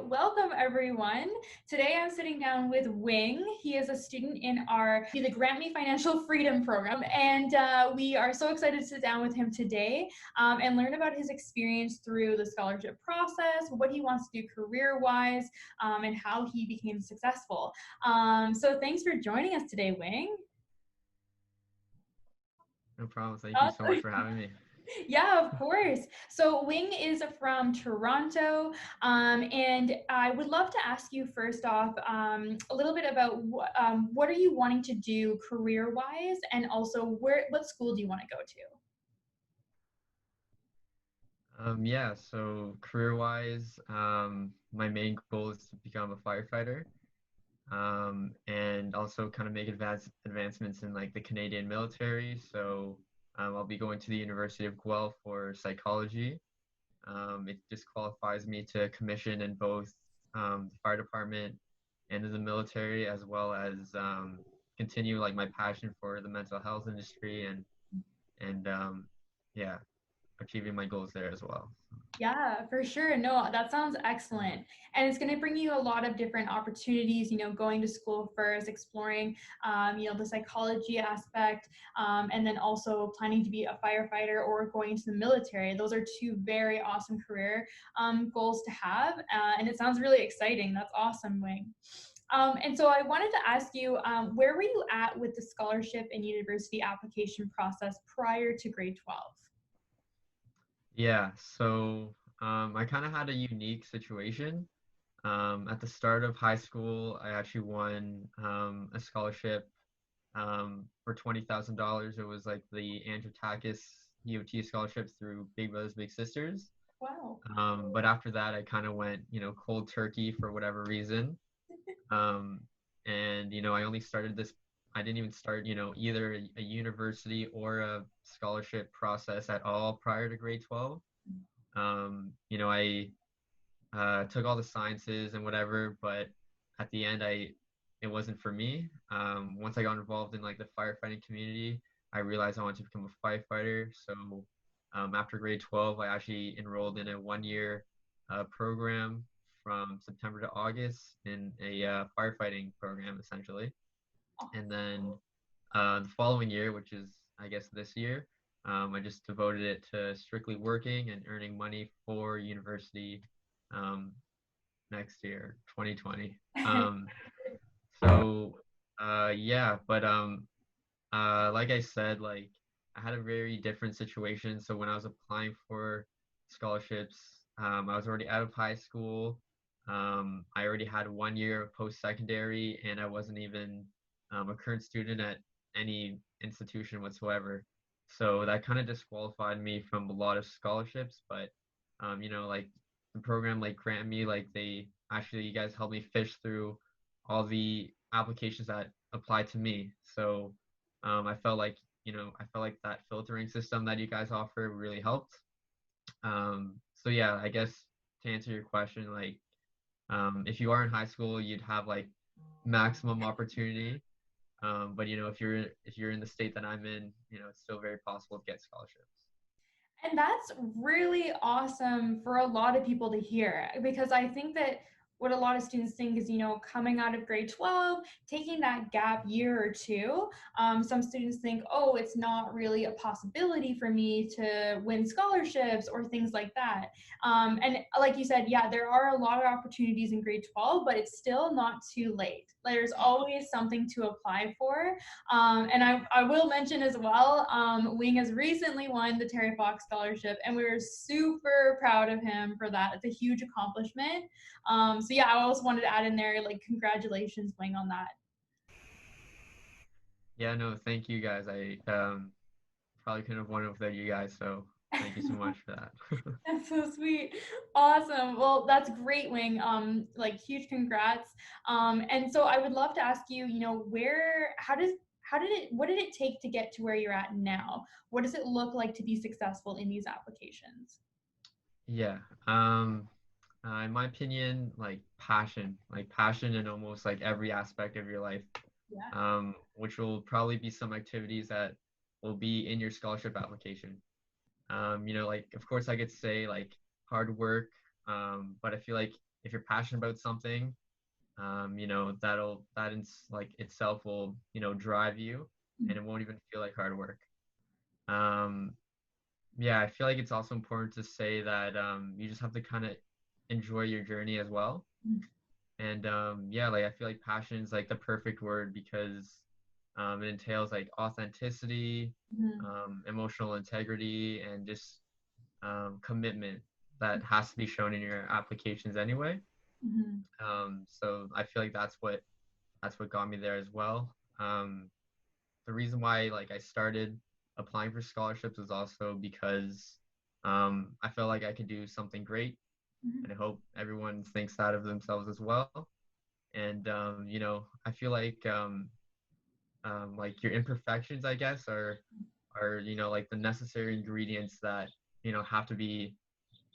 welcome everyone. Today I'm sitting down with Wing. He is a student in the GrantMe Financial Freedom Program, and we are so excited to sit down with him today and learn about his experience through the scholarship process, what he wants to do career-wise, and how he became successful. So thanks for joining us today, Wing. No problem. Thank you so much for having me. Yeah, of course. So Wing is from Toronto, and I would love to ask you first off a little bit about what are you wanting to do career-wise, and also what school do you want to go to? Yeah, so career-wise, my main goal is to become a firefighter, and also kind of make advancements in like the Canadian military. So I'll be going to the University of Guelph for psychology. It just qualifies me to commission in both the fire department and in the military, as well as continue like my passion for the mental health industry and yeah, achieving my goals there as well. Yeah, for sure. No, that sounds excellent. And it's going to bring you a lot of different opportunities, going to school first, exploring, the psychology aspect, and then also planning to be a firefighter or going into the military. Those are two very awesome career goals to have. And it sounds really exciting. That's awesome, Wing. And so I wanted to ask you, where were you at with the scholarship and university application process prior to grade 12? Yeah, so I kind of had a unique situation. At the start of high school, I actually won a scholarship for $20,000. It was like the Andrew Takis EOT scholarship through Big Brothers Big Sisters. Wow. But after that, I kind of went, cold turkey for whatever reason. Um, and I only started this. I didn't even start, either a university or a scholarship process at all prior to grade 12. I took all the sciences and whatever, but at the end, it wasn't for me. Once I got involved in like the firefighting community, I realized I wanted to become a firefighter. So after grade 12, I actually enrolled in a 1-year program from September to August in a firefighting program, essentially. And then the following year, which is, I guess, this year, I just devoted it to strictly working and earning money for university next year, 2020. Yeah, but like I said, like I had a very different situation. So when I was applying for scholarships, I was already out of high school. I already had 1 year of post-secondary, and I wasn't even a current student at any institution whatsoever. So that kind of disqualified me from a lot of scholarships. But like the program like GrantMe, like you guys helped me fish through all the applications that applied to me. So I felt like that filtering system that you guys offer really helped. So yeah, I guess to answer your question, like if you are in high school, you'd have like maximum opportunity. But if you're in the state that I'm in, it's still very possible to get scholarships. And that's really awesome for a lot of people to hear, because I think that what a lot of students think is, coming out of grade 12, taking that gap year or two, some students think, oh, it's not really a possibility for me to win scholarships or things like that. And like you said, yeah, there are a lot of opportunities in grade 12, but it's still not too late. There's always something to apply for. And I will mention as well, Wing has recently won the Terry Fox Scholarship, and we were super proud of him for that. It's a huge accomplishment. So yeah, I also wanted to add in there, like, congratulations, Wing, on that. Yeah, no, thank you guys. I probably couldn't have won it without you guys, so thank you so much for that. That's so sweet. Awesome. Well, that's great, Wing. Like, huge congrats. And so I would love to ask you, what did it take to get to where you're at now? What does it look like to be successful in these applications? Yeah. In my opinion, like passion in almost like every aspect of your life, Yeah. which will probably be some activities that will be in your scholarship application. Like of course I could say like hard work, but I feel like if you're passionate about something, you know, like itself will, you know, drive you, and it won't even feel like hard work. Um, yeah, I feel like it's also important to say that you just have to kind of enjoy your journey as well. And yeah, like I feel like passion is like the perfect word because it entails like authenticity, Mhm. emotional integrity, and just commitment that has to be shown in your applications anyway. Mhm. So I feel like that's what got me there as well. The reason why like I started applying for scholarships was also because I felt like I could do something great, Mhm. and I hope everyone thinks that of themselves as well. And you know, I feel like your imperfections, I guess, are you know like the necessary ingredients that you know have to be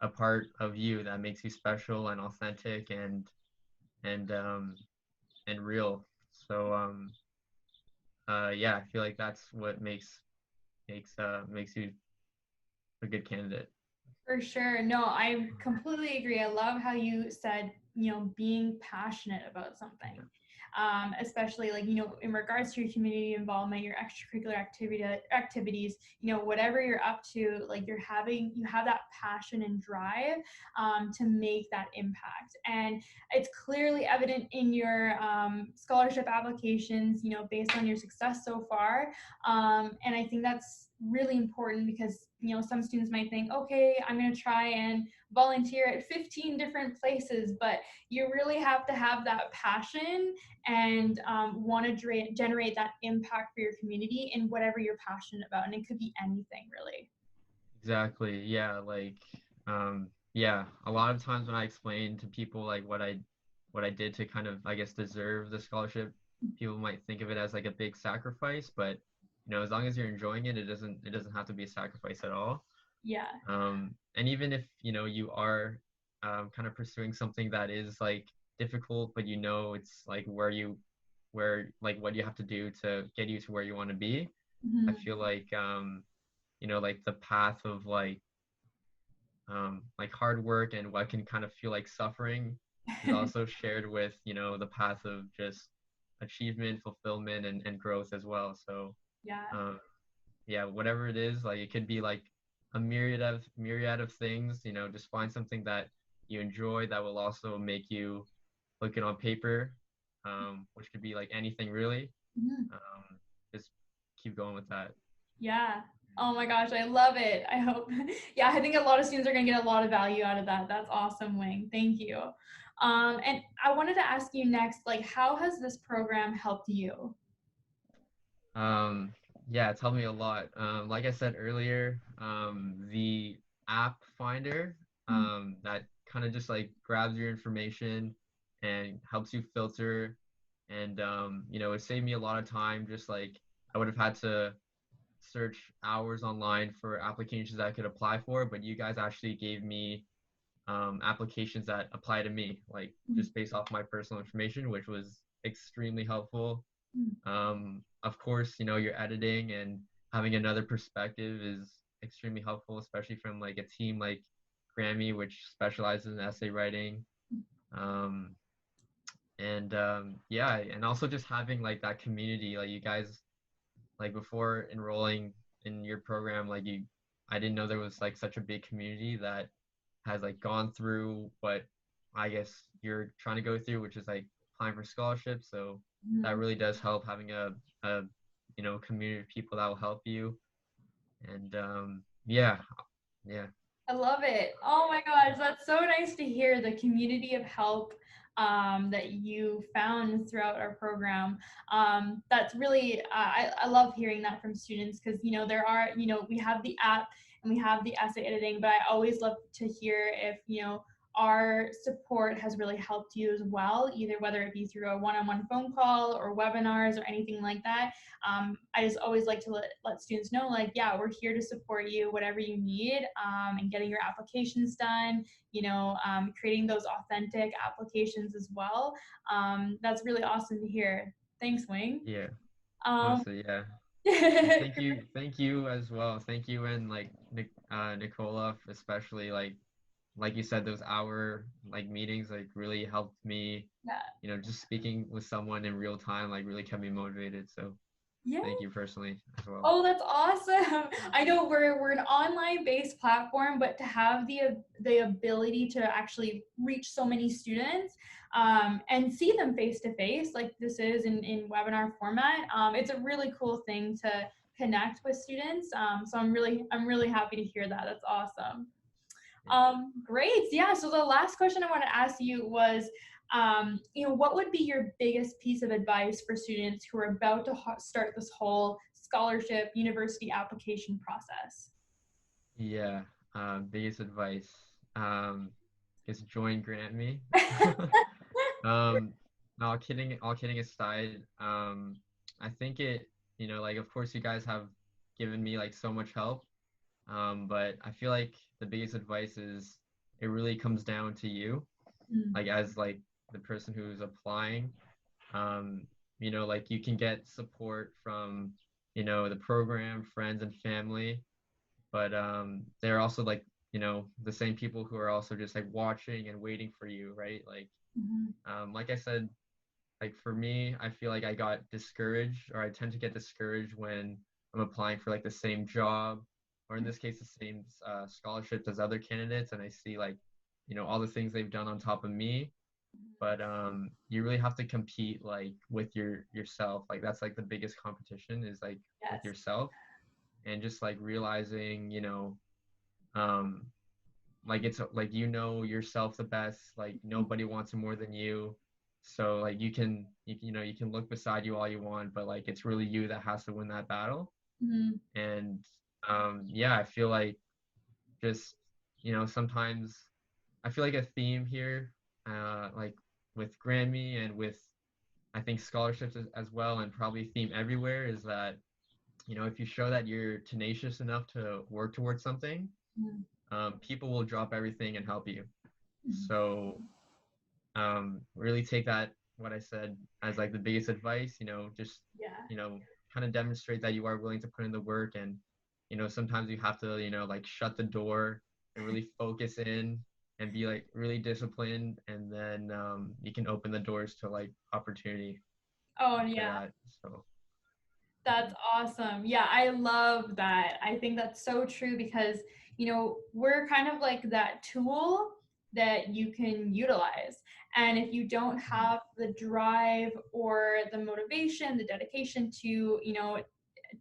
a part of you that makes you special and authentic and um and real. So yeah, I feel like that's what makes you a good candidate. For sure. No, I completely agree. I love how you said, being passionate about something. Yeah. Especially like, in regards to your community involvement, your extracurricular activities, whatever you're up to, like you have that passion and drive to make that impact. And it's clearly evident in your scholarship applications, based on your success so far. And I think that's really important because some students might think, okay, I'm going to try and volunteer at 15 different places, but you really have to have that passion and want to generate that impact for your community in whatever you're passionate about, and it could be anything really. Exactly. Yeah, like yeah, a lot of times when I explain to people like what I did to kind of I guess deserve the scholarship, people might think of it as like a big sacrifice, but you know, as long as you're enjoying it, it doesn't have to be a sacrifice at all. Yeah. And even if, you know, you are kind of pursuing something that is like difficult, but you know it's like where like what you have to do to get you to where you want to be, I Mhm. feel you know, like the path of like hard work and what can kind of feel like suffering is also shared with, you know, the path of just achievement, fulfillment, and growth as well. So, Yeah. um, yeah, whatever it is, like it could be like a myriad of things, you know, just find something that you enjoy that will also make you look it on paper, which could be like anything really. Mhm. Um, just keep going with that. Yeah. Oh my gosh, I love it. I hope. Yeah, I think a lot of students are going to get a lot of value out of that. That's awesome, Wing. Thank you. And I wanted to ask you next, like, how has this program helped you? Um, yeah, it's helped me a lot. Like I said earlier, the app finder, Mhm. that kind of just like grabs your information and helps you filter. And you know, it saved me a lot of time. Just like I would have had to search hours online for applications that I could apply for, but you guys actually gave me applications that apply to me, like Mhm. just based off my personal information, which was extremely helpful. Of course, you know, your editing and having another perspective is extremely helpful, especially from like a team like GrantMe, which specializes in essay writing. Um, and yeah, and also just having like that community, like you guys, like before enrolling in your program, I didn't know there was like such a big community that has like gone through what I guess you're trying to go through, which is like applying for scholarships. So that Mhm. really does help having a you know community of people that will help you. And yeah, yeah, I love it. Oh my gosh, that's so nice to hear the community of help that you found throughout our program. That's really, I love hearing that from students because, there are, we have the app and we have the essay editing, but I always love to hear if, our support has really helped you as well, either whether it be through a one-on-one phone call or webinars or anything like that. I just always like to let students know, like, yeah, we're here to support you, whatever you need, and getting your applications done, creating those authentic applications as well. That's really awesome to hear. Thanks, Wing. yeah. Um, Honestly, yeah. And thank you as well. Thank you and like Nicola, especially like like you said, those hour like meetings like really helped me, Yeah. just speaking with someone in real time like really kept me motivated. So Yeah. thank you personally as well. Oh, that's awesome. I know we're an online based platform, but to have the ability to actually reach so many students and see them face to face, like this is in webinar format, it's a really cool thing to connect with students. So I'm really happy to hear that. That's awesome. Yeah. Great. Yeah. So the last question I want to ask you was, what would be your biggest piece of advice for students who are about to start this whole scholarship university application process? Yeah. Biggest advice. Is join GrantMe. Um, no, all kidding aside, I think like of course you guys have given me like so much help. But I feel like the biggest advice is it really comes down to you, Mm, like as like the person who's applying. Like you can get support from, the program, friends and family, but they're also like, the same people who are also just like watching and waiting for you, right? mhm. Like I said, like for me, I feel like I got discouraged, or I tend to get discouraged when I'm applying for like the same job, or in this case, the same scholarships as other candidates, and I see like, all the things they've done on top of me. But you really have to compete like with yourself. Like that's like the biggest competition is like with Yes. yourself, and just like realizing, um, like it's like yourself the best, like nobody wants it more than you, so like you can look beside you all you want, but like it's really you that has to win that battle. Mhm. And yeah, I feel like just sometimes I feel like a theme here, like with GrantMe and with I think scholarships as well, and probably theme everywhere, is that if you show that you're tenacious enough to work towards something, Mhm. people will drop everything and help you. Mhm. So really take that what I said as like the biggest advice. Just Yeah. you know kind of demonstrate that you are willing to put in the work, and sometimes you have to like shut the door and really focus in and be like really disciplined, and then you can open the doors to like opportunity Oh, after yeah. that. So That's awesome. Yeah, I love that. I think that's so true because, we're kind of like that tool that you can utilize. And if you don't mhm. have the drive or the motivation, the dedication to,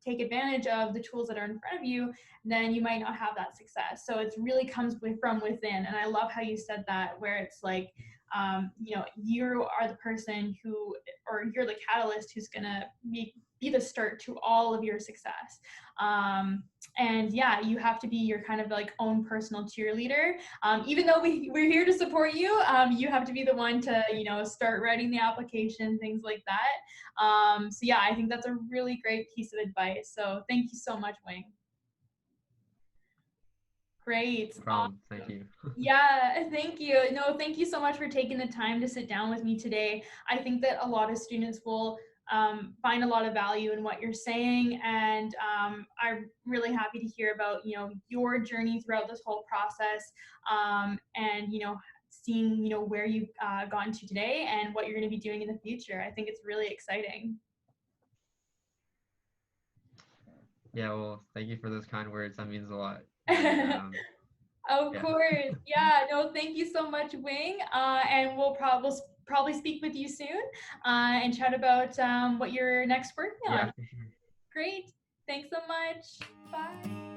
take advantage of the tools that are in front of you, then you might not have that success. So it really comes from within. And I love how you said that, where it's like, you are the person who, or you're the catalyst who's going to be the start to all of your success. And yeah, you have to be your kind of like own personal cheerleader. Even though we're here to support you, you have to be the one to, start writing the application, things like that. So yeah, I think that's a really great piece of advice. So thank you so much, Wing. Great. No problem. Thank Awesome. you. Yeah, thank you. No, thank you so much for taking the time to sit down with me today. I think that a lot of students will find a lot of value in what you're saying, and I'm really happy to hear about your journey throughout this whole process, and seeing where you've gotten to today and what you're going to be doing in the future. I think it's really exciting. Yeah, well, thank you for those kind words. That means a lot. And Of yeah, course. Yeah. No, thank you so much, Wing. And we'll probably speak with you soon and chat about what you're next working yeah, on. for sure. Great. Thanks so much. Bye.